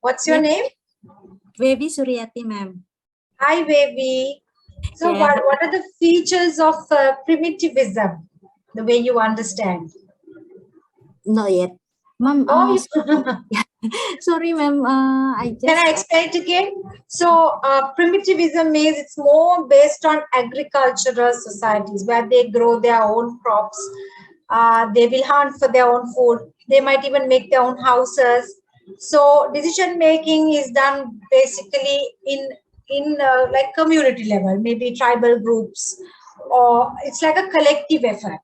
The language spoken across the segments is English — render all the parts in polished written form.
What's your name? Vevi Suryati, ma'am. Hi, Vevi. So Yeah. what are the features of primitivism, the way you understand? Not yet. Ma'am, Oh, sorry, ma'am. I can just... I explain it again? So primitivism means it's more based on agricultural societies where they grow their own crops. They will hunt for their own food. They might even make their own houses. So decision making is done basically in like community level, maybe tribal groups, or it's like a collective effort.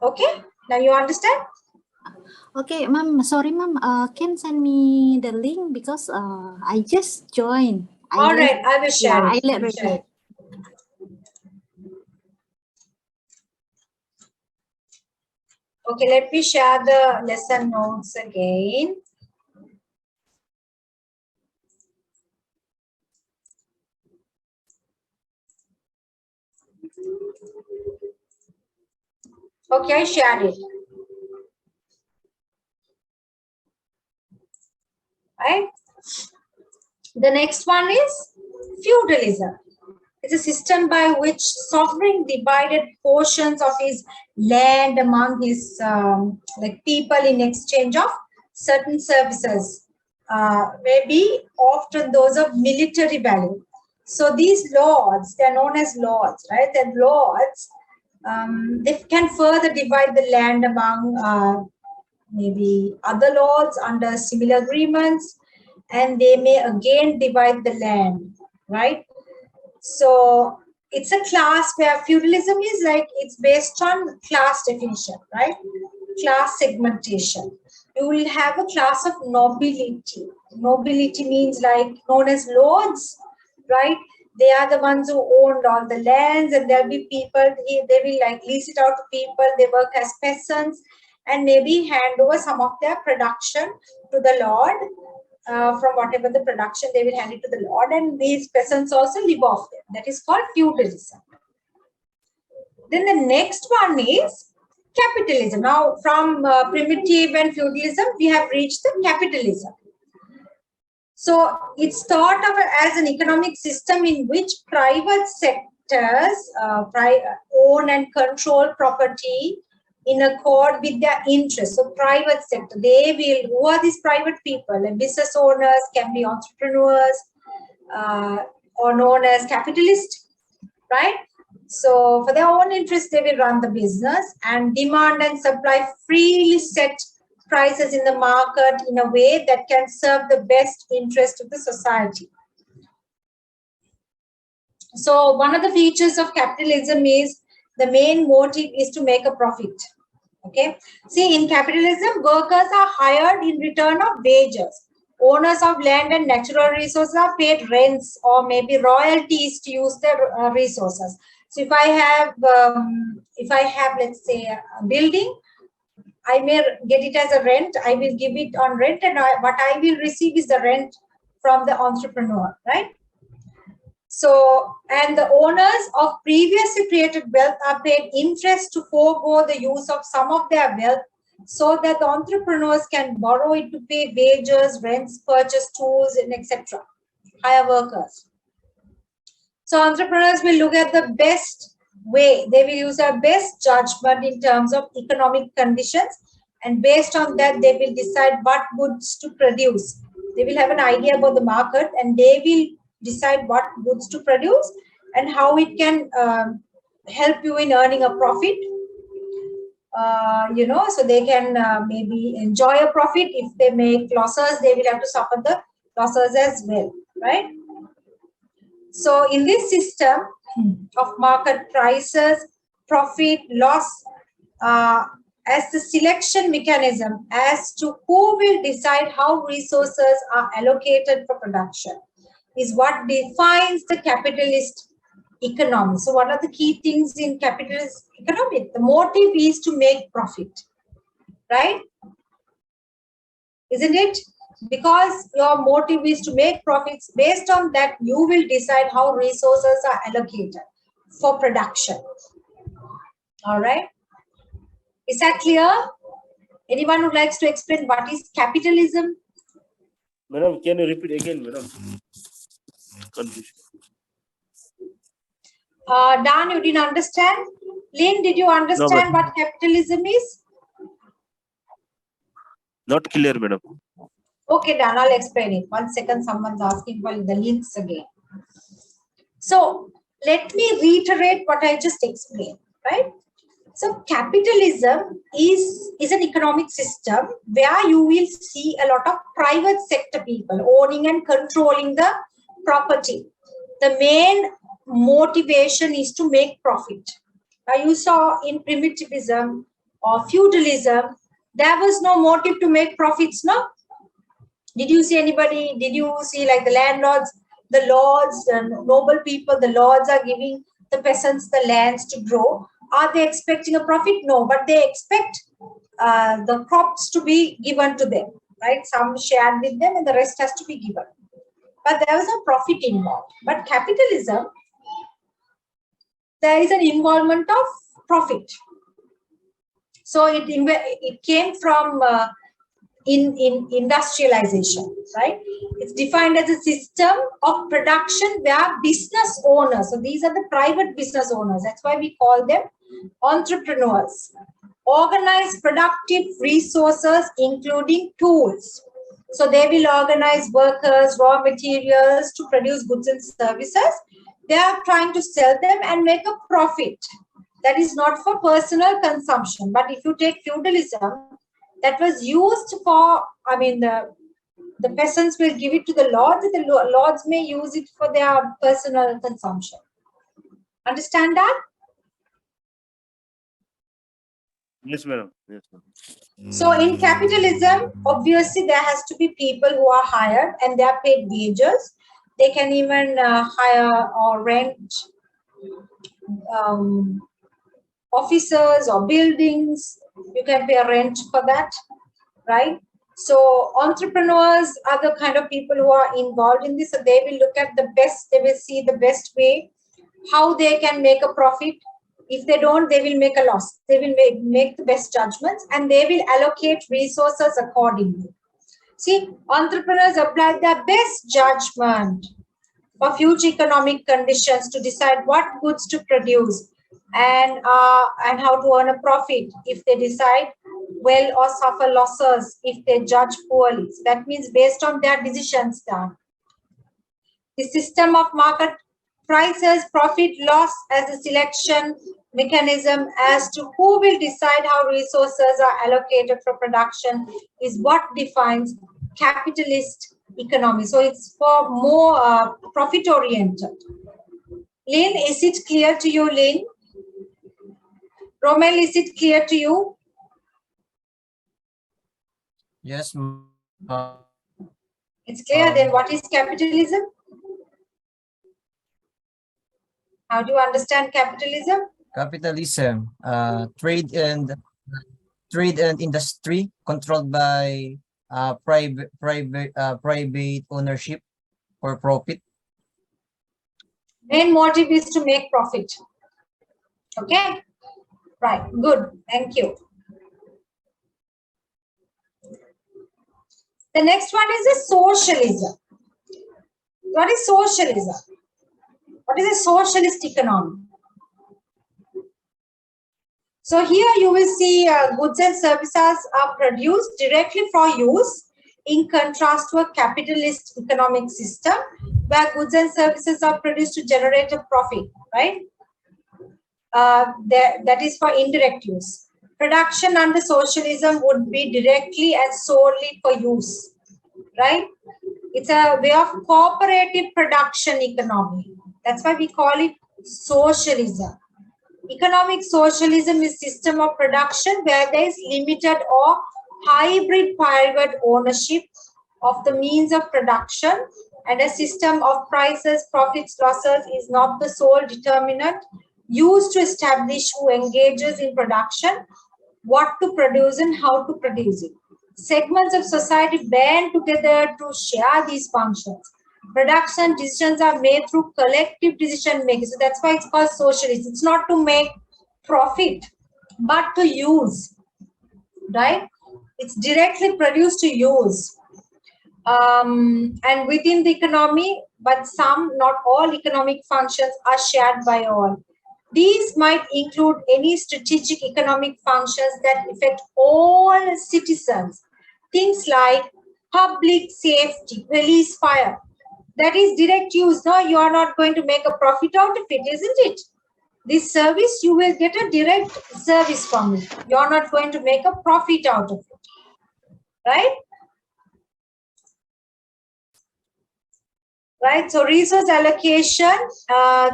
Okay, now you understand? Okay, ma'am. Sorry, ma'am. Can send me the link because I just joined. All right, I will share Yeah, it. I let I will share ready. it. Okay, let me share the lesson notes again. Okay, I shared it. Right? The next one is feudalism. It's a system by which sovereign divided portions of his land among his like people in exchange of certain services, maybe often those of military value. So these lords, they're known as lords, right? They're lords. They can further divide the land among maybe other lords under similar agreements, and they may again divide the land, right? So it's a class where feudalism is like it's based on class definition, right? Class segmentation. You will have a class of nobility. Nobility means like known as lords, right? They are the ones who owned all the lands, and there'll be people, they will like lease it out to people, they work as peasants, and maybe hand over some of their production to the lord. From whatever the production, they will hand it to the lord, and these peasants also live off them. That is called feudalism. Then the next one is capitalism. Now, from primitive and feudalism, we have reached the capitalism. So it's thought of as an economic system in which private sectors own and control property in accord with their interests. So private sector, they will, who are these private people? Like business owners, can be entrepreneurs, or known as capitalists, right? So for their own interest, they will run the business, and demand and supply freely set prices in the market in a way that can serve the best interest of the society. So one of the features of capitalism is the main motive is to make a profit. Okay. See, in capitalism, workers are hired in return of wages. Owners of land and natural resources are paid rents or maybe royalties to use their resources. So if I have, let's say, a building, I may get it as a rent. I will give it on rent, and what I will receive is the rent from the entrepreneur, right? So, and the owners of previously created wealth are paid interest to forego the use of some of their wealth, so that the entrepreneurs can borrow it to pay wages, rents, purchase tools, and etc. Hire workers. So entrepreneurs will look at the best way. They will use their best judgment in terms of economic conditions, and based on that, they will decide what goods to produce. They will have an idea about the market, and they will decide what goods to produce and how it can help you in earning a profit. So they can maybe enjoy a profit. If they make losses, they will have to suffer the losses as well, right? So in this system of market prices, profit, loss, as the selection mechanism as to who will decide how resources are allocated for production is what defines the capitalist economy. So what are the key things in capitalist economy? The motive is to make profit, right? Isn't it? Because your motive is to make profits, based on that you will decide how resources are allocated for production. All right, is that clear? Anyone who likes to explain what is capitalism? Madam, can you repeat again, madam? Confusion. Dan, you didn't understand? Lynn, did you understand what capitalism is? Not clear, madam. Okay, Dan, I'll explain it. 1 second, someone's asking for the links again. So let me reiterate what I just explained, right? So capitalism is an economic system where you will see a lot of private sector people owning and controlling the property. The main motivation is to make profit. Now you saw in primitivism or feudalism, there was no motive to make profits, no? Did you see anybody? Did you see like the landlords, the lords, the noble people, the lords are giving the peasants the lands to grow? Are they expecting a profit? No, but they expect the crops to be given to them, right? Some shared with them and the rest has to be given. But there was no profit involved. But capitalism, there is an involvement of profit. So it came from in industrialization, right? It's defined as a system of production where business owners, so these are the private business owners, that's why we call them entrepreneurs, organize productive resources including tools. So they will organize workers, raw materials to produce goods and services. They are trying to sell them and make a profit. That is not for personal consumption. But if you take feudalism, that was used for, I mean, the peasants will give it to the lords, and the lords may use it for their personal consumption. Understand that? Yes, madam. Yes, madam. So in capitalism, obviously there has to be people who are hired and they are paid wages. They can even hire or rent offices or buildings. You can pay a rent for that, right? So entrepreneurs are the kind of people who are involved in this. So they will look at the best, they will see the best way, how they can make a profit. If they don't, they will make a loss. They will make the best judgments and they will allocate resources accordingly. See, entrepreneurs apply their best judgment for future economic conditions to decide what goods to produce and how to earn a profit if they decide well or suffer losses if they judge poorly. So that means based on their decisions done. The system of market prices, profit, loss as a selection mechanism as to who will decide how resources are allocated for production is what defines capitalist economy. So it's for more profit oriented. Lynn, is it clear to you, Lynn? Romel, is it clear to you? Yes. It's clear. Then what is capitalism? How do you understand capitalism? Capitalism, trade and industry controlled by private ownership for profit. Main motive is to make profit. Okay, right, good, thank you. The next one is a socialism. What is socialism? What is a socialist economy? So here you will see goods and services are produced directly for use, in contrast to a capitalist economic system where goods and services are produced to generate a profit, right? That is for indirect use. Production under socialism would be directly and solely for use, right? It's a way of cooperative production economy. That's why we call it socialism. Economic socialism is a system of production where there is limited or hybrid private ownership of the means of production, and a system of prices, profits, losses is not the sole determinant used to establish who engages in production, what to produce and how to produce it. Segments of society band together to share these functions. Production decisions are made through collective decision making. So that's why it's called socialist. It's not to make profit, but to use, right? It's directly produced to use. and within the economy, but some, not all economic functions are shared by all. These might include any strategic economic functions that affect all citizens. Things like public safety, police, fire. That is direct use. No, you are not going to make a profit out of it, isn't it? This service, you will get a direct service from it. You are not going to make a profit out of it, right? Right, so resource allocation,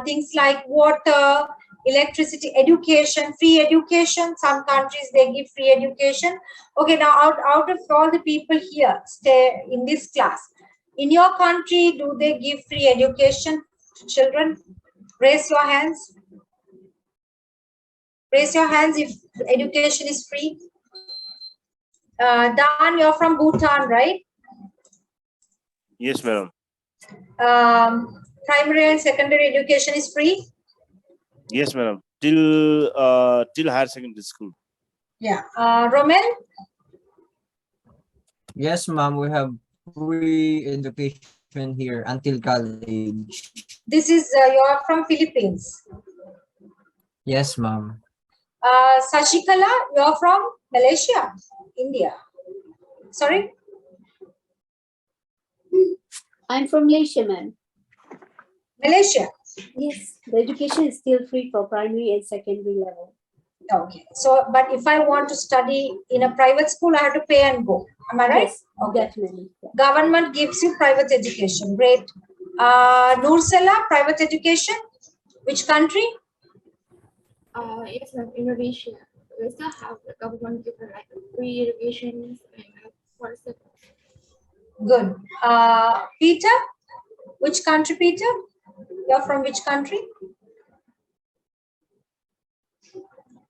things like water, electricity, education, free education. Some countries, they give free education. Okay, now out of all the people here stay in this class, in your country, do they give free education to children? Raise your hands. Raise your hands if education is free. Dan, you're from Bhutan, right? Yes, madam. Primary and secondary education is free? Yes, madam. Till higher secondary school. Yeah. Roman? Yes, ma'am. We have free education here until college. This is, you are from Philippines. Yes, ma'am. Sashikala, you are from Malaysia, India. Sorry? I'm from Malaysia, ma'am. Malaysia. Yes, the education is still free for primary and secondary level. Okay. So, but if I want to study in a private school, I have to pay and go. Am I right? Yes, Okay. definitely. Yeah. Government gives you private education. Great. Nursela, private education. Which country? Yes, ma'am. Indonesia. We still have the government given like free education and for the Good. Peter? Which country, Peter? You're from which country?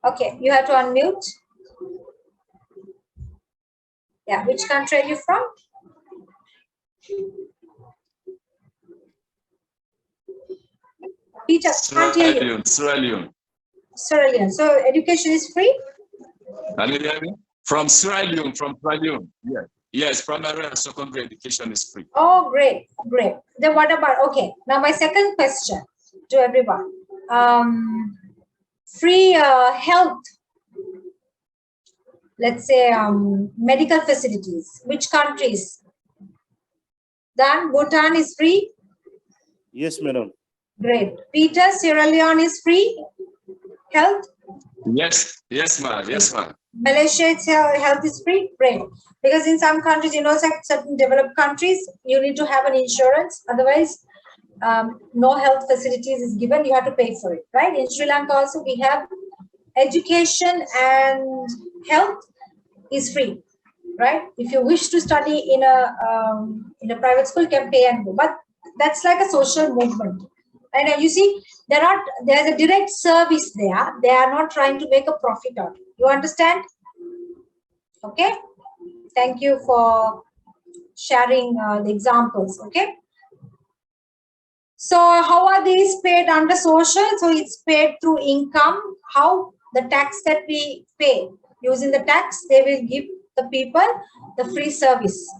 Okay, you have to unmute. Yeah, which country are you from? Peter, can't hear you. Sierra Leone. Sierra Leone. So education is free? Can you hear me? From Sierra Leone, Yes. Yes, primary and secondary education is free. Oh, great, great. Then what about, okay, now my second question to everyone. Free health, let's say medical facilities, which countries? Dan, Bhutan is free? Yes, madam. Great. Peter, Sierra Leone is free? Health? Yes, yes, ma'am. Yes, ma'am. Malaysia, it's health is free? Great. Because in some countries, you know, certain developed countries, you need to have an insurance. Otherwise, no health facilities is given. You have to pay for it, right? In Sri Lanka also, we have education and health is free, right? If you wish to study in a private school, you can pay and go. But that's like a social movement. And you see, there's a direct service there. They are not trying to make a profit out of it. You understand? Okay. Thank you for sharing the examples. Okay. So how are these paid under social? So it's paid through income. How? The tax that we pay. Using the tax, they will give the people the free service,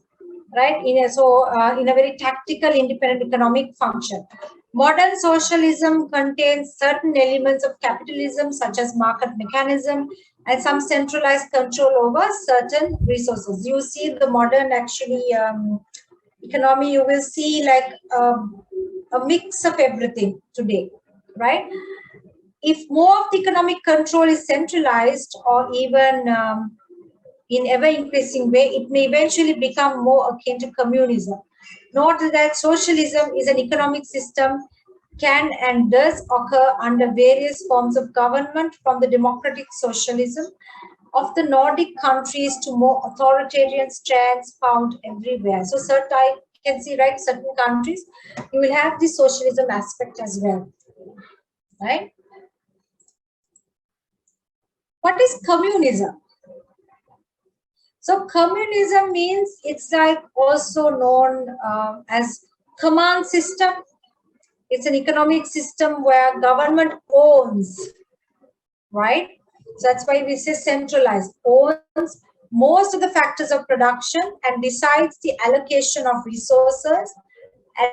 right? In a very tactical, independent economic function. Modern socialism contains certain elements of capitalism, such as market mechanism and some centralized control over certain resources. You see the modern actually economy, you will see like a mix of everything today, right? If more of the economic control is centralized or even in ever increasing way, it may eventually become more akin to communism. Note that socialism is an economic system can and does occur under various forms of government, from the democratic socialism of the Nordic countries to more authoritarian strands found everywhere. So certain, I can see, right, certain countries, you will have the socialism aspect as well, right? What is communism? So communism means it's like also known as command system. It's an economic system where government owns, right? So that's why we say centralized, owns most of the factors of production and decides the allocation of resources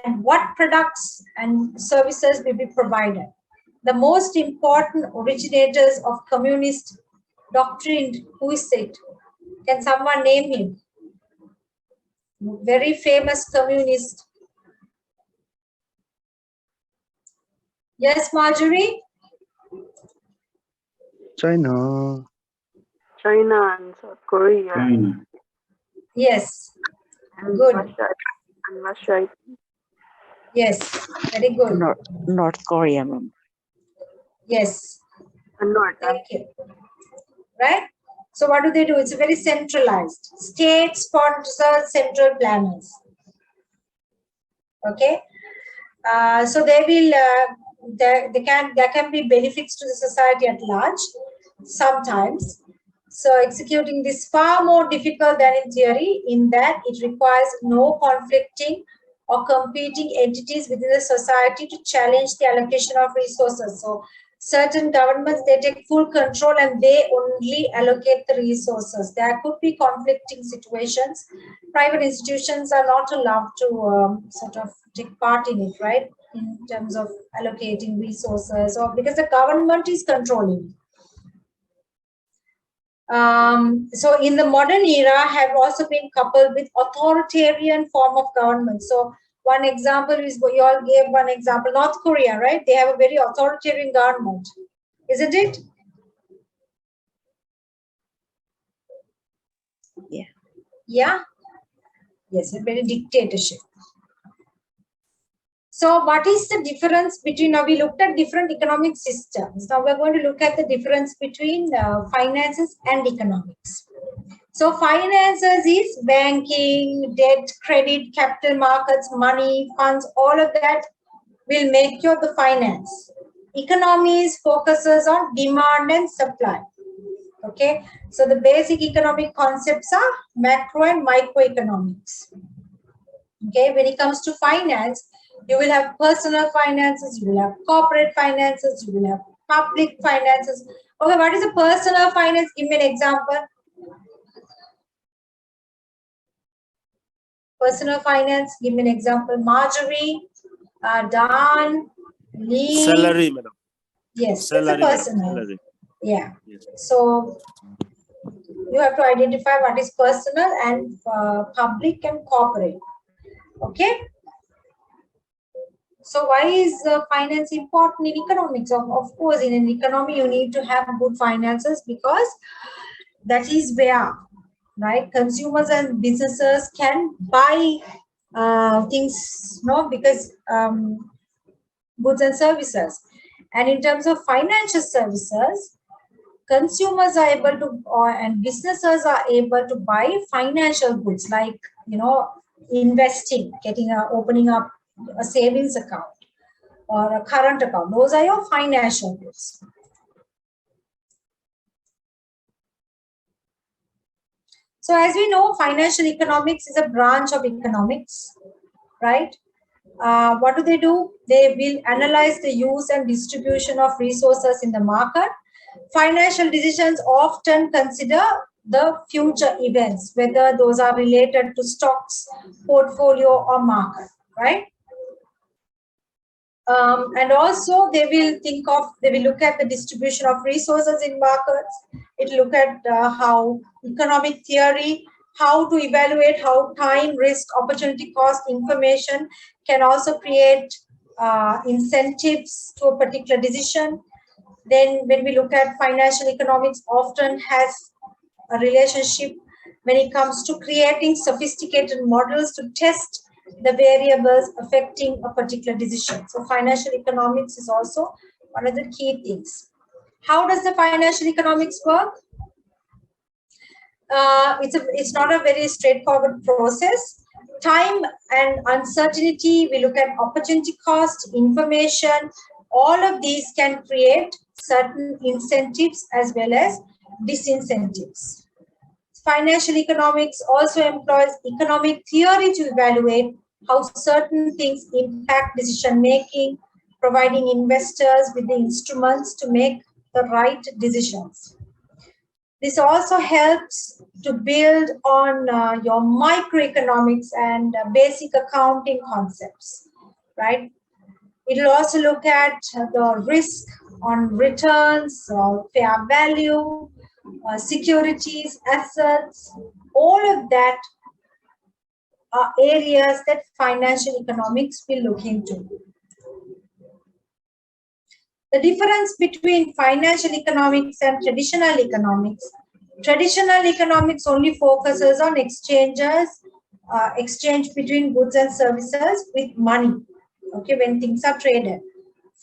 and what products and services will be provided. The most important originators of communist doctrine, who is it? Can someone name him? Very famous communist. Yes, Marjorie? China. China and South Korea Yes, and good. Russia. Yes, very good. North Korea, ma'am. Yes, And North. thank you. Right? So what do? It's very centralized. State-sponsored central planners. Okay. So they will, there can be benefits to the society at large sometimes. So executing this far more difficult than in theory, in that it requires no conflicting or competing entities within the society to challenge the allocation of resources. So certain governments, they take full control and they only allocate the resources. There could be conflicting situations. Private institutions are not allowed to sort of take part in it, right? In terms of allocating resources, or because the government is controlling. So in the modern era have also been coupled with authoritarian form of government. So one example is, you all gave one example, North Korea, right? They have a very authoritarian government, isn't it? Yeah. Yeah. Yes, a very dictatorship. So what is the difference between, now we looked at different economic systems. Now we're going to look at the difference between finances and economics. So finances is banking, debt, credit, capital markets, money, funds, all of that will make you the finance. Economies focuses on demand and supply. Okay, so the basic economic concepts are macro and microeconomics. Okay, when it comes to finance, you will have personal finances, you will have corporate finances, you will have public finances. Okay, what is a personal finance? Give me an example. Personal finance, give me an example. Marjorie, Dan, Lee. Salary, madam. Yes, Salary, it's a madam. personal. Salary. Yeah. Yes. So you have to identify what is personal and public and corporate. Okay. So why is finance important in economics? Of course, in an economy, you need to have good finances, because that is where, right, consumers and businesses can buy things, because goods and services. And in terms of financial services, consumers are able to, and businesses are able to buy financial goods like, investing, opening up a savings account or a current account. Those are your financial goods. So as we know, financial economics is a branch of economics, right? What do? They will analyze the use and distribution of resources in the market. Financial decisions often consider the future events, whether those are related to stocks, portfolio, or market, right? And also they will look at the distribution of resources in markets. It look at how economic theory, how to evaluate how time, risk, opportunity cost information can also create incentives to a particular decision. Then when we look at financial economics, often has a relationship when it comes to creating sophisticated models to test the variables affecting a particular decision. So financial economics is also one of the key things. How does the financial economics work? It's not a very straightforward process. Time and uncertainty, we look at opportunity cost, information, all of these can create certain incentives as well as disincentives. Financial economics also employs economic theory to evaluate how certain things impact decision making, providing investors with the instruments to make the right decisions. This also helps to build on your microeconomics and basic accounting concepts, right? It will also look at the risk on returns, fair value, securities, assets, all of that are areas that financial economics will look into. The difference between financial economics and traditional economics. Traditional economics only focuses on exchanges, exchange between goods and services with money, okay, when things are traded.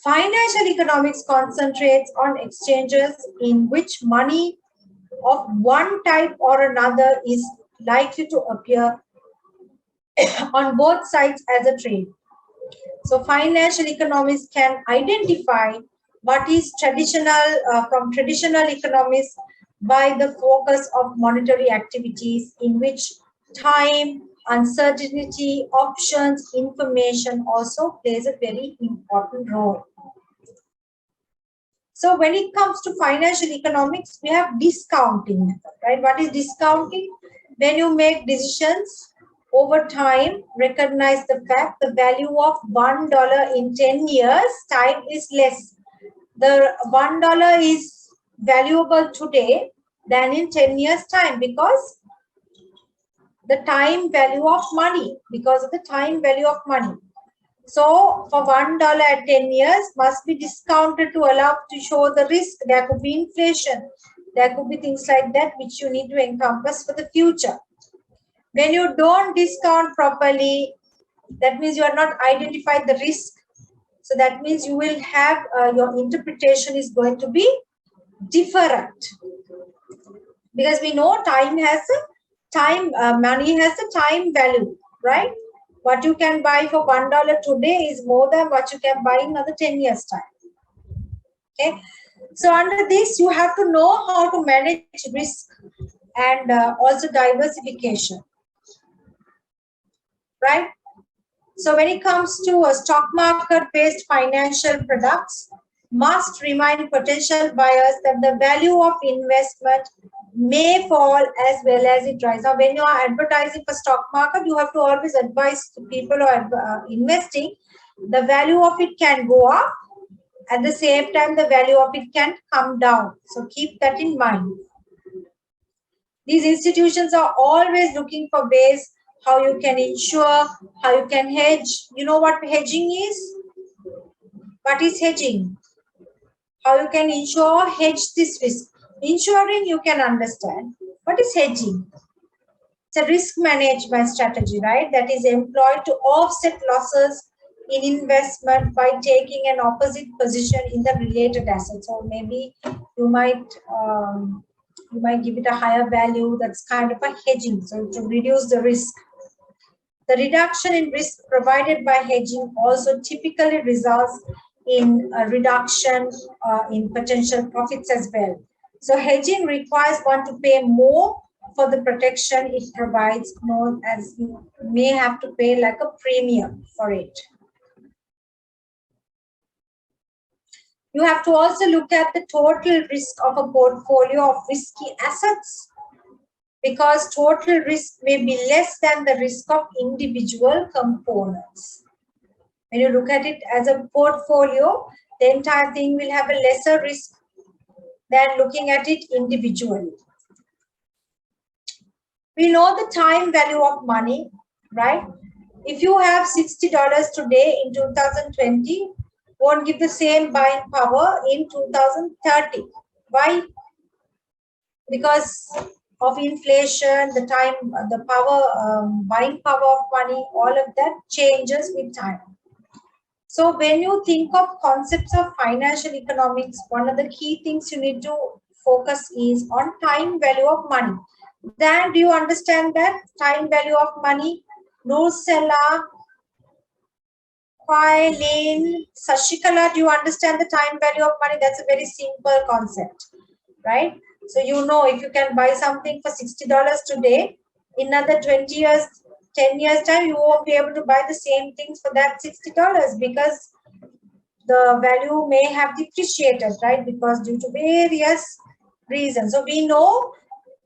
Financial economics concentrates on exchanges in which money of one type or another is likely to appear on both sides as a trade. So financial economics can identify what is traditional from traditional economics by the focus of monetary activities in which time, uncertainty, options, information also plays a very important role. So when it comes to financial economics, we have discounting method, right? What is discounting? When you make decisions over time, recognize the fact the value of $1 in 10 years time is less. The $1 is valuable today than in 10 years time because the time value of money, because of the time value of money. So for $1 at 10 years must be discounted to allow to show the risk. There could be inflation. There could be things like that which you need to encompass for the future. When you don't discount properly, that means you are not identified the risk. So that means you will have your interpretation is going to be different. Because we know time has a time, money has a time value, right? What you can buy for $1 today is more than what you can buy in another 10 years time. Okay. So under this, you have to know how to manage risk and also diversification, right? So when it comes to a stock market-based financial products, must remind potential buyers that the value of investment may fall as well as it rises. Now, when you are advertising for stock market, you have to always advise to people who are investing, the value of it can go up. At the same time, the value of it can come down. So keep that in mind. These institutions are always looking for ways how you can insure, how you can hedge. You know what hedging is? What is hedging? How you can insure or hedge this risk. Insuring you can understand. What is hedging? It's a risk management strategy, right? That is employed to offset losses in investment by taking an opposite position in the related assets. Or maybe you might give it a higher value. That's kind of a hedging, so to reduce the risk. The reduction in risk provided by hedging also typically results in a reduction in potential profits as well. So hedging requires one to pay more for the protection it provides, known as you may have to pay like a premium for it. You have to also look at the total risk of a portfolio of risky assets, because total risk may be less than the risk of individual components. When you look at it as a portfolio, the entire thing will have a lesser risk than looking at it individually. We know the time value of money, right? If you have $60 today in 2020, won't give the same buying power in 2030. Why? Because of inflation, the time, the power, buying power of money, all of that changes with time. So when you think of concepts of financial economics, one of the key things you need to focus is on time value of money. Dan, do you understand that? Time value of money? Nursela, Lynn, Sashikala, do you understand the time value of money? That's a very simple concept, right? So you know if you can buy something for $60 today, in another 20 years, 10 years time, you won't be able to buy the same things for that $60 because the value may have depreciated, right? Because due to various reason. So we know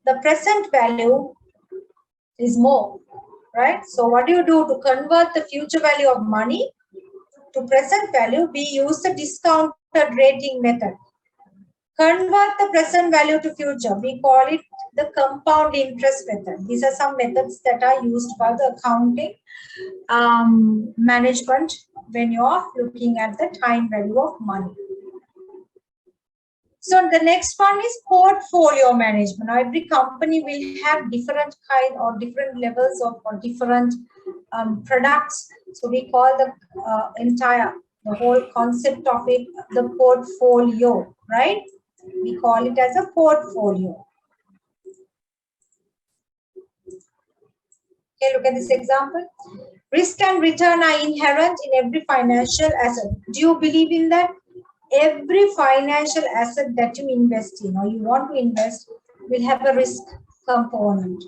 the present value is more, right? So what do you do to convert the future value of money to present value? We use the discounted rating method. Convert the present value to future. We call it the compound interest method. These are some methods that are used for the accounting management when you are looking at the time value of money. So the next one is portfolio management. Now, every company will have different kind or different levels of or different products. So we call the whole concept of it the portfolio, right? We call it as a portfolio. Okay, look at this example. Risk and return are inherent in every financial asset. Do you believe in that? Every financial asset that you invest in or you want to invest will have a risk component.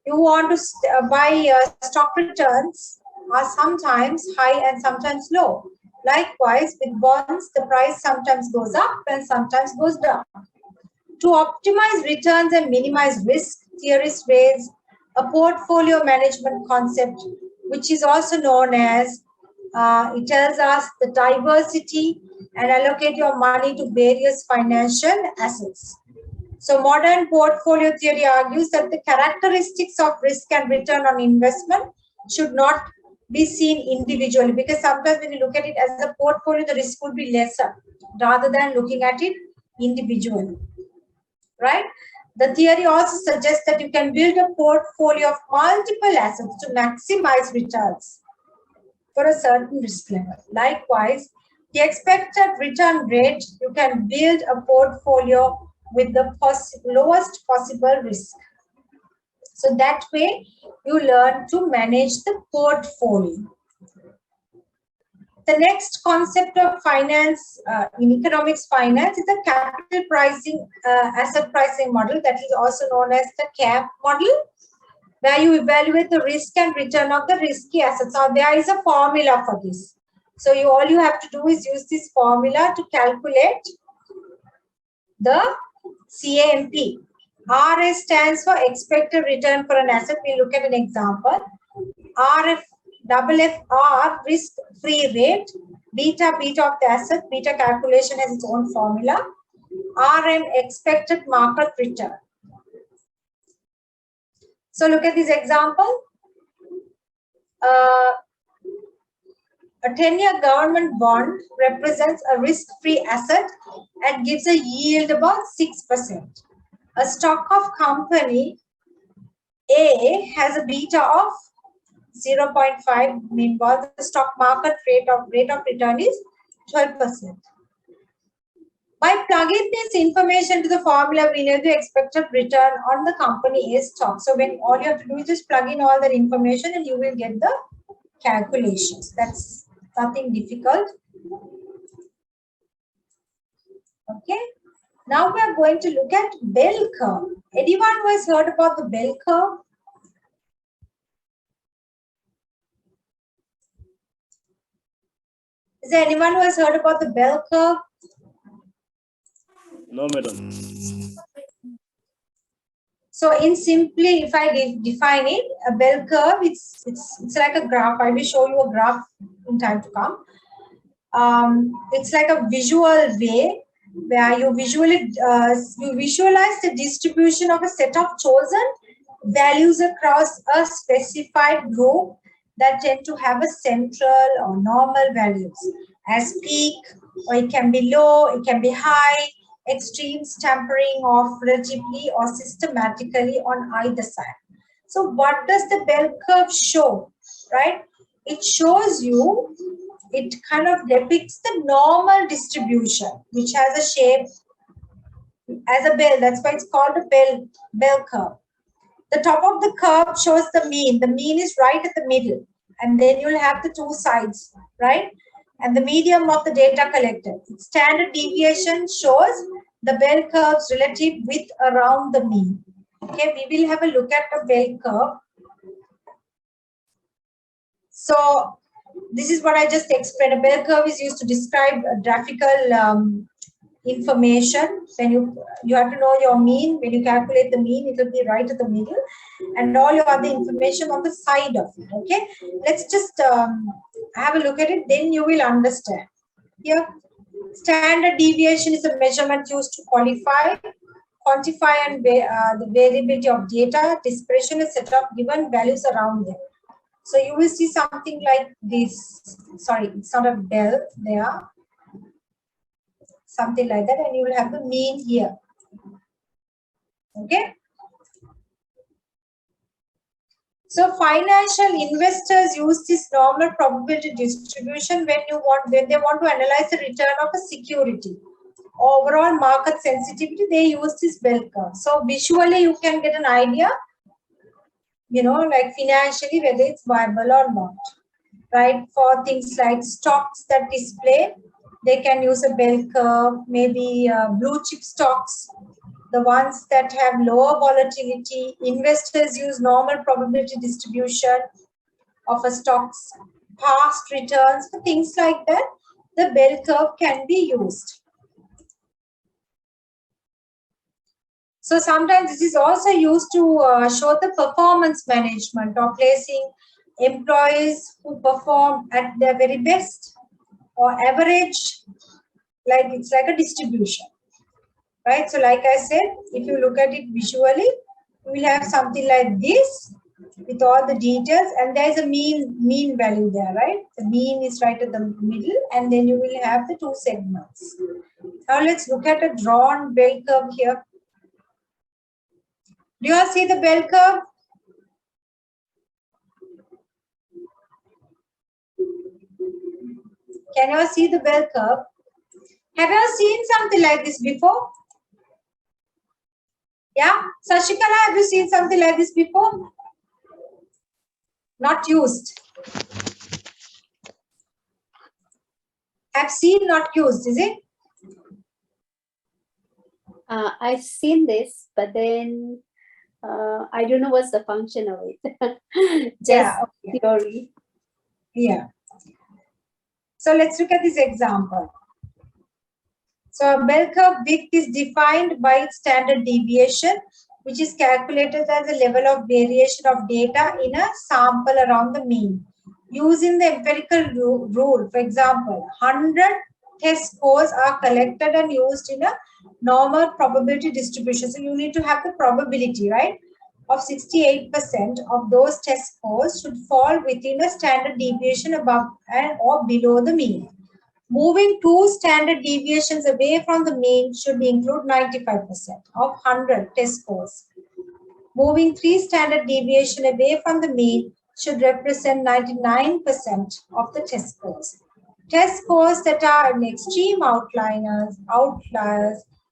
You want to buy stock returns are sometimes high and sometimes low. Likewise, with bonds, the price sometimes goes up and sometimes goes down. To optimize returns and minimize risk, theorists raise a portfolio management concept, which is also known as, it tells us the diversity and allocate your money to various financial assets. So modern portfolio theory argues that the characteristics of risk and return on investment should not be seen individually, because sometimes when you look at it as a portfolio, the risk would be lesser rather than looking at it individually, right? The theory also suggests that you can build a portfolio of multiple assets to maximize returns for a certain risk level. Likewise, the expected return rate, you can build a portfolio with the lowest possible risk. So that way, you learn to manage the portfolio. The next concept of finance, in economics finance, is the capital pricing, asset pricing model, that is also known as the CAP model, where you evaluate the risk and return of the risky assets. Now, there is a formula for this. So all you have to do is use this formula to calculate the CAMP. RS stands for expected return for an asset. We look at an example. FFR, risk-free rate. Beta of the asset. Beta calculation has its own formula. RM, expected market return. So look at this example. A 10-year government bond represents a risk-free asset and gives a yield about 6%. A stock of company A has a beta of 0.5, meanwhile the stock market rate of return is 12%. By plugging this information to the formula, we know the expected return on the company A's stock. So when all you have to do is just plug in all that information and you will get the calculations. That's nothing difficult. Okay. Now we are going to look at bell curve. Anyone who has heard about the bell curve? Is there anyone who has heard about the bell curve? No, madam. So in simply, if I define it, a bell curve, it's like a graph. I will show you a graph in time to come. It's like a visual way where you visualize the distribution of a set of chosen values across a specified group that tend to have a central or normal values as peak, or it can be low, it can be high, extremes tampering off relatively or systematically on either side. So what does the bell curve show, right? It shows you, it kind of depicts the normal distribution, which has a shape as a bell. That's why it's called a bell curve. The top of the curve shows the mean. The mean is right at the middle. And then you'll have the two sides, right? And the medium of the data collected. Standard deviation shows the bell curve's relative width around the mean. Okay, we will have a look at the bell curve. So this is what I just explained. A bell curve is used to describe a graphical information. When you have to know your mean. When you calculate the mean, it will be right at the middle, and all your other information on the side of it. Okay, let's just have a look at it. Then you will understand. Here, standard deviation is a measurement used to quantify and the variability of data, dispersion, etc. of given values around them. So you will see something like this. Sorry, it's not a bell there. Something like that, and you will have the mean here. Okay. So financial investors use this normal probability distribution when they want to analyze the return of a security. Overall market sensitivity, they use this bell curve. So visually you can get an idea, you know, like financially whether it's viable or not, right? For things like stocks that display, they can use a bell curve. Maybe blue chip stocks, the ones that have lower volatility, investors use normal probability distribution of a stock's past returns. For things like that, the bell curve can be used. So sometimes this is also used to show the performance management or placing employees who perform at their very best or average, like it's like a distribution, right? So like I said, if you look at it visually, you will have something like this with all the details, and there is a mean value there, right? The mean is right at the middle, and then you will have the two segments. Now let's look at a drawn bell curve here. Do you all see the bell curve? Can you all see the bell curve? Have you all seen something like this before? Yeah, Sashikala, have you seen something like this before? Not used. Have seen, not used, is it? I've seen this, but then I don't know what's the function of it. Just Yeah, okay. theory. Yeah. So let's look at this example. So a bell curve width is defined by its standard deviation, which is calculated as the level of variation of data in a sample around the mean. Using the empirical rule, for example, 100 test scores are collected and used in a normal probability distribution. So you need to have the probability, right, of 68% of those test scores should fall within a standard deviation above and or below the mean. Moving 2 standard deviations away from the mean should include 95% of 100 test scores. Moving 3 standard deviation away from the mean should represent 99% of the test scores. Test scores that are an extreme outliers,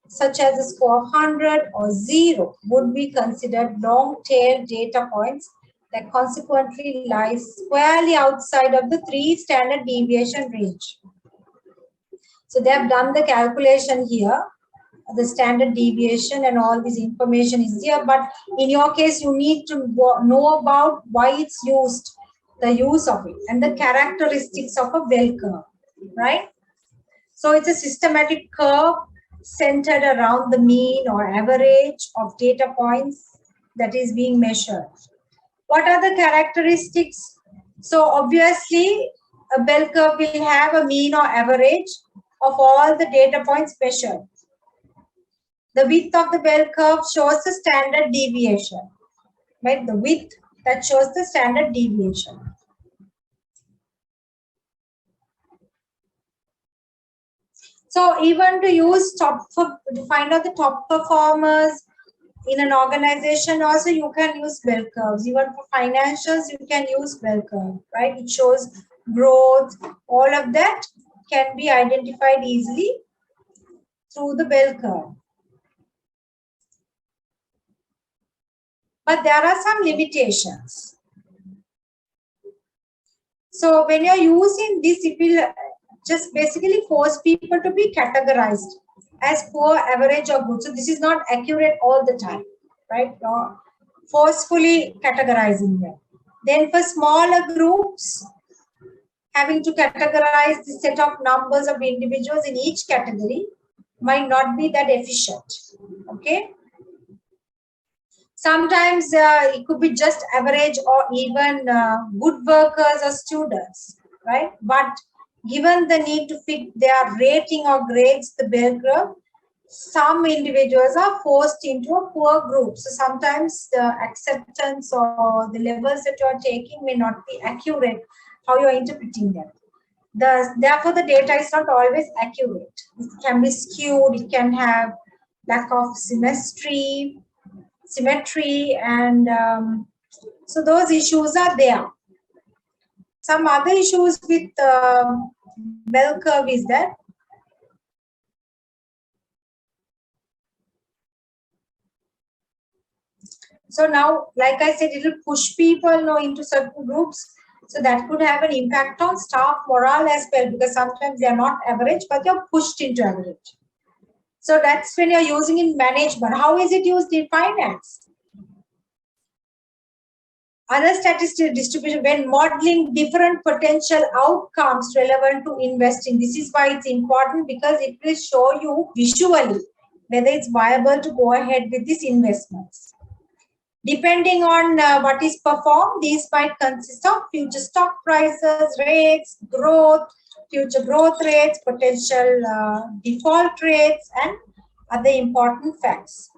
such as a score of 100 or 0, would be considered long-tail data points that consequently lie squarely outside of the 3 standard deviation range. So they have done the calculation here, the standard deviation and all this information is here, but in your case, you need to know about why it's used, the use of it, and the characteristics of a bell curve, right? So it's a systematic curve centered around the mean or average of data points that is being measured. What are the characteristics? So obviously, a bell curve will have a mean or average of all the data points measured. The width of the bell curve shows the standard deviation, right? The width that shows the standard deviation. So even to use to find out the top performers in an organization, also you can use bell curves. Even for financials, you can use bell curve, right? It shows growth. All of that can be identified easily through the bell curve. But there are some limitations. So when you're using this, it will just basically force people to be categorized as poor, average, or good. So this is not accurate all the time, right? You're forcefully categorizing them. Then for smaller groups, having to categorize the set of numbers of individuals in each category might not be that efficient. Okay. Sometimes it could be just average or even good workers or students, right? But given the need to fit their rating or grades, the bell curve, some individuals are forced into a poor group. So sometimes the acceptance or the levels that you are taking may not be accurate, how you are interpreting them. Therefore, the data is not always accurate. It can be skewed, it can have lack of symmetry, and so those issues are there. Some other issues with bell curve is that so now, like I said, it will push people into certain groups. So that could have an impact on staff morale as well, because sometimes they are not average, but they are pushed into average. So that's when you're using in management. How is it used in finance? Other statistical distribution, when modeling different potential outcomes relevant to investing. This is why it's important, because it will show you visually whether it's viable to go ahead with these investments. Depending on what is performed, these might consist of future stock prices, rates, growth, future growth rates, potential default rates, and other important facts.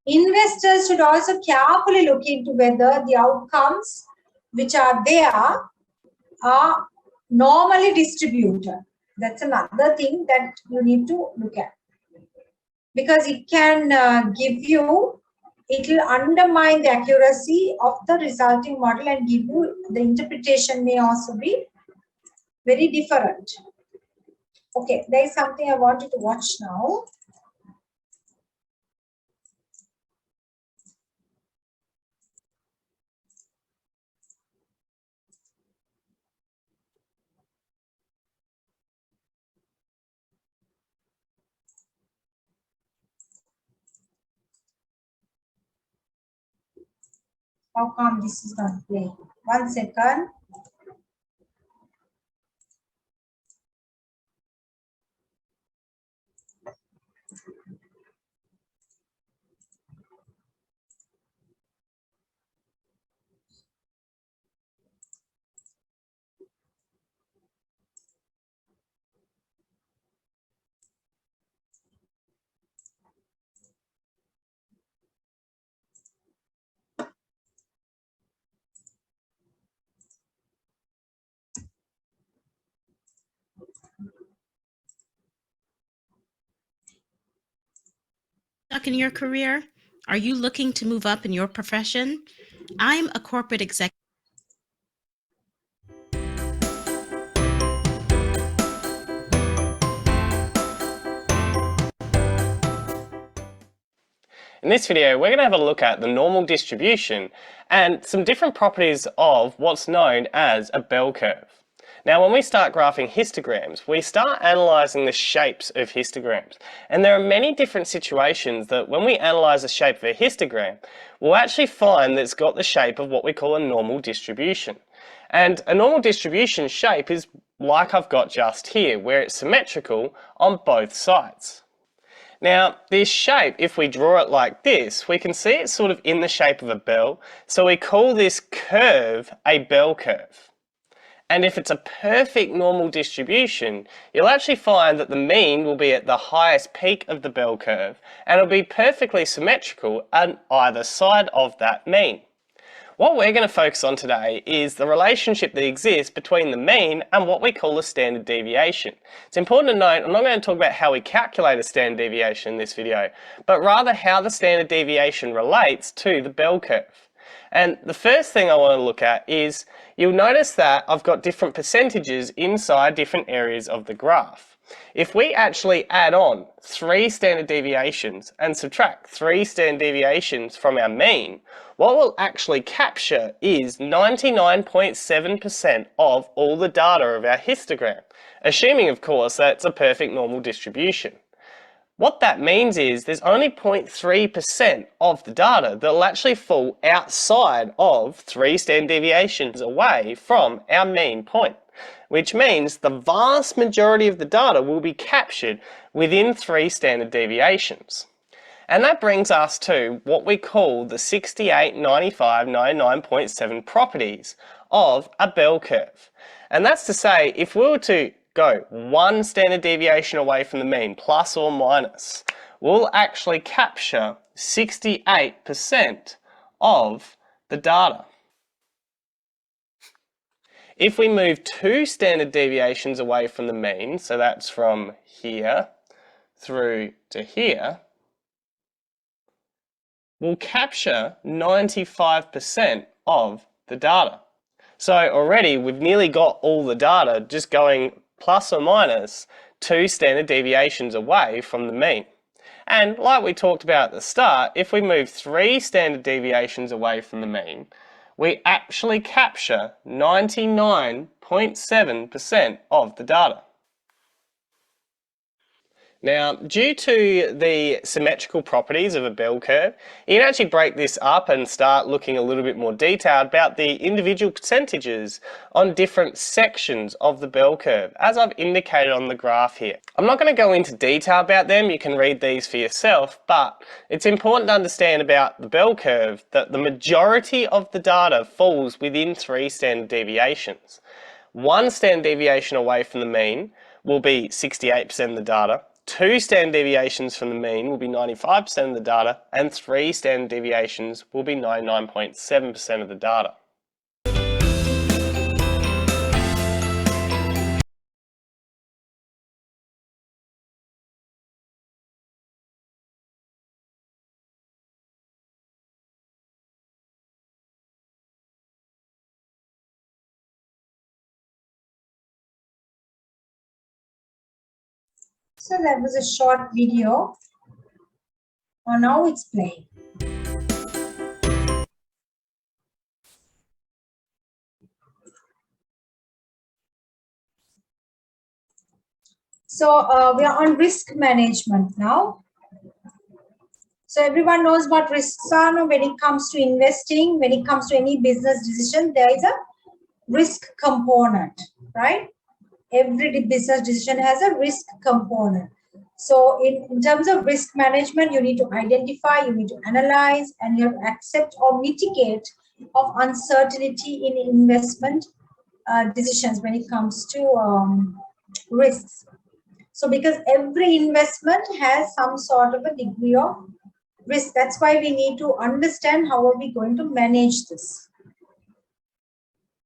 Investors should also carefully look into whether the outcomes which are there are normally distributed. That's another thing that you need to look at, because it can it will undermine the accuracy of the resulting model and give you, the interpretation may also be very different. Okay, there is something I want you to watch now. How come this is not playing? 1 second. Stuck in your career? Are you looking to move up in your profession? I'm a corporate executive. In this video, we're going to have a look at the normal distribution and some different properties of what's known as a bell curve. Now, when we start graphing histograms, we start analysing the shapes of histograms. And there are many different situations that when we analyse the shape of a histogram, we'll actually find that it's got the shape of what we call a normal distribution. And a normal distribution shape is like I've got just here, where it's symmetrical on both sides. Now, this shape, if we draw it like this, we can see it's sort of in the shape of a bell. So we call this curve a bell curve. And if it's a perfect normal distribution, you'll actually find that the mean will be at the highest peak of the bell curve, and it'll be perfectly symmetrical on either side of that mean. What we're going to focus on today is the relationship that exists between the mean and what we call a standard deviation. It's important to note, I'm not going to talk about how we calculate a standard deviation in this video, but rather how the standard deviation relates to the bell curve. And the first thing I want to look at is, you'll notice that I've got different percentages inside different areas of the graph. If we actually add on 3 standard deviations and subtract 3 standard deviations from our mean, what we'll actually capture is 99.7% of all the data of our histogram, assuming of course that it's a perfect normal distribution. What that means is there's only 0.3% of the data that will actually fall outside of 3 standard deviations away from our mean point. which means the vast majority of the data will be captured within 3 standard deviations. And that brings us to what we call the 68, 95, 99.7 properties of a bell curve. And that's to say, if we were to go 1 standard deviation away from the mean, plus or minus, we'll actually capture 68% of the data. If we move 2 standard deviations away from the mean, so that's from here through to here, we'll capture 95% of the data. So already we've nearly got all the data just going plus or minus 2 standard deviations away from the mean. And like we talked about at the start, if we move 3 standard deviations away from the mean, we actually capture 99.7% of the data. Now, due to the symmetrical properties of a bell curve, you can actually break this up and start looking a little bit more detailed about the individual percentages on different sections of the bell curve, as I've indicated on the graph here. I'm not going to go into detail about them, you can read these for yourself, but it's important to understand about the bell curve that the majority of the data falls within 3 standard deviations. 1 standard deviation away from the mean will be 68% of the data. 2 standard deviations from the mean will be 95% of the data, and 3 standard deviations will be 99.7% of the data. So that was a short video. Now it's playing. So we are on risk management now. So everyone knows what risks are now when it comes to investing, when it comes to any business decision, there is a risk component, right? Every business decision has a risk component. So in terms of risk management, you need to identify, you need to analyze, and you have to accept or mitigate of uncertainty in investment decisions when it comes to risks. So because every investment has some sort of a degree of risk, that's why we need to understand how are we going to manage this,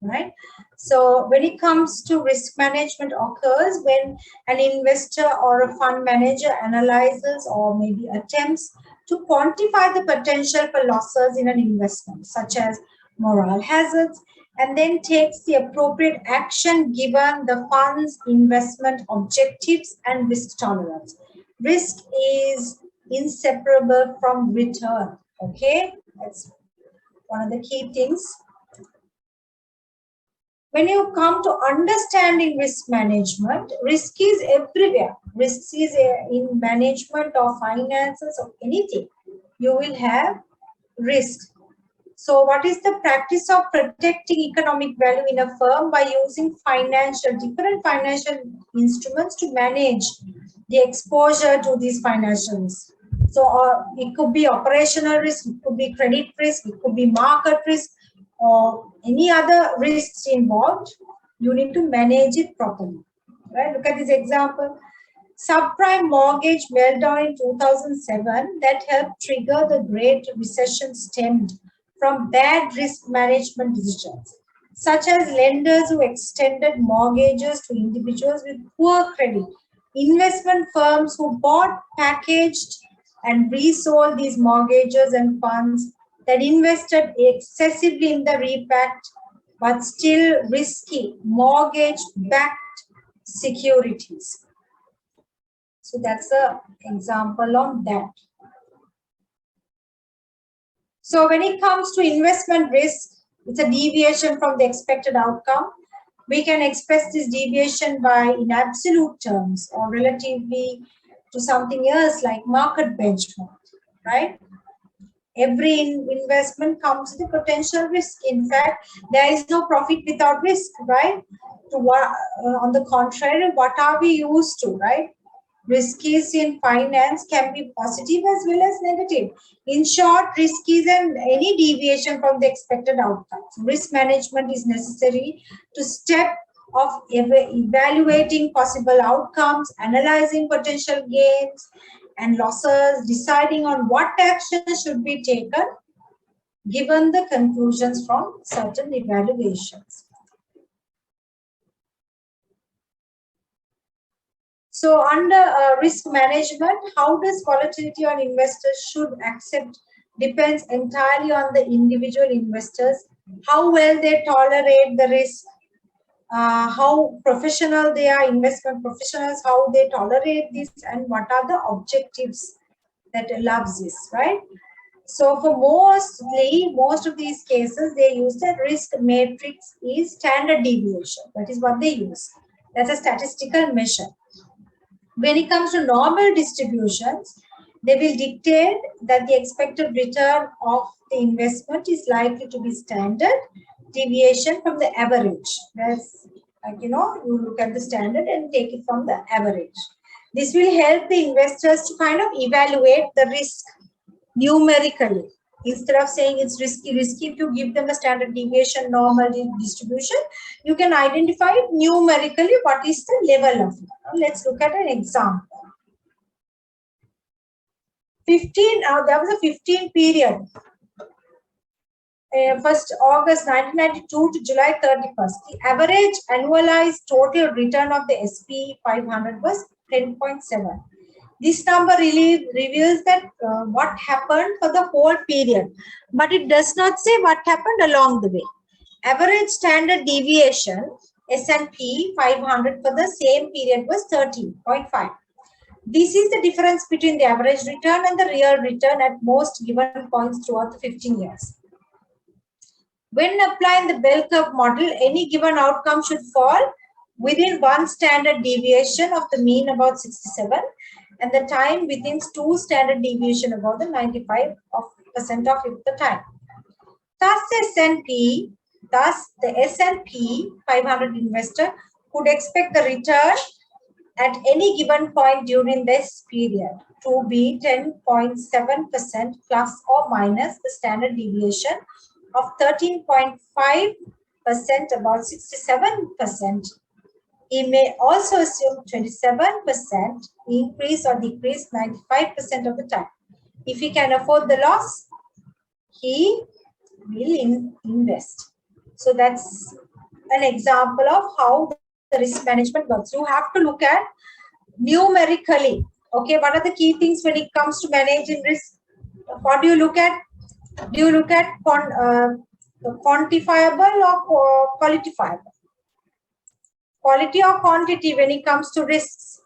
right? So when it comes to risk management occurs when an investor or a fund manager analyzes or maybe attempts to quantify the potential for losses in an investment, such as moral hazards, and then takes the appropriate action given the fund's investment objectives and risk tolerance. Risk is inseparable from return, okay? That's one of the key things. When you come to understanding risk management, risk is everywhere. Risk is in management of finances or anything. You will have risk. So what is the practice of protecting economic value in a firm by using different financial instruments to manage the exposure to these financial risks? So it could be operational risk, it could be credit risk, it could be market risk, or any other risks involved. You need to manage it properly, right? Look at this example. Subprime mortgage meltdown in 2007 that helped trigger the Great Recession stemmed from bad risk management decisions, such as lenders who extended mortgages to individuals with poor credit, investment firms who bought, packaged, and resold these mortgages, and funds that invested excessively in the repacked but still risky mortgage-backed securities. So that's an example on that. So when it comes to investment risk, it's a deviation from the expected outcome. We can express this deviation in absolute terms or relatively to something else like market benchmark, right? Every investment comes with a potential risk. In fact, there is no profit without risk, right? On the contrary, what are we used to, right? Risks in finance can be positive as well as negative. In short, risk is any deviation from the expected outcomes. Risk management is necessary to step of evaluating possible outcomes, analyzing potential gains and losses, deciding on what action should be taken given the conclusions from certain evaluations. So under risk management, how does volatility on investors should accept depends entirely on the individual investors, how well they tolerate the risk, how professional they are, investment professionals, how they tolerate this, and what are the objectives that allows this, right? So for most of these cases, they use the risk matrix is standard deviation. That is what they use. That's a statistical measure. When it comes to normal distributions, they will dictate that the expected return of the investment is likely to be standard deviation from the average. That's like, you look at the standard and take it from the average. This will help the investors to kind of evaluate the risk numerically. Instead of saying it's risky, if you give them a standard deviation, normal distribution, you can identify it numerically what is the level of it. Now let's look at an example. There was a 15 period. 1st August 1992 to July 31st. The average annualized total return of the SP 500 was 10.7. This number really reveals that what happened for the whole period, but it does not say what happened along the way. Average standard deviation S&P 500 for the same period was 13.5. This is the difference between the average return and the real return at most given points throughout the 15 years. When applying the bell curve model, any given outcome should fall within one standard deviation of the mean about 67 and the time within 2 standard deviation about the 95% of the time. Thus, the S&P 500 investor could expect the return at any given point during this period to be 10.7% plus or minus the standard deviation of 13.5% about 67%. He may also assume 27% increase or decrease 95% of the time. If he can afford the loss, he will invest. So that's an example of how the risk management works. You have to look at numerically. Okay, what are the key things when it comes to managing risk? What do you look at? Do you look at quantifiable or qualifiable? Quality or quantity when it comes to risks?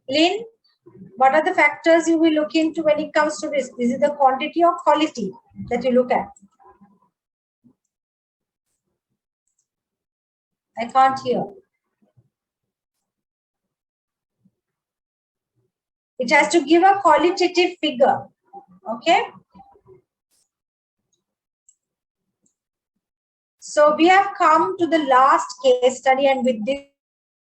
Lynn, what are the factors you will look into when it comes to risk? Is it the quantity or quality that you look at? I can't hear. It has to give a qualitative figure. Okay. So we have come to the last case study, and with this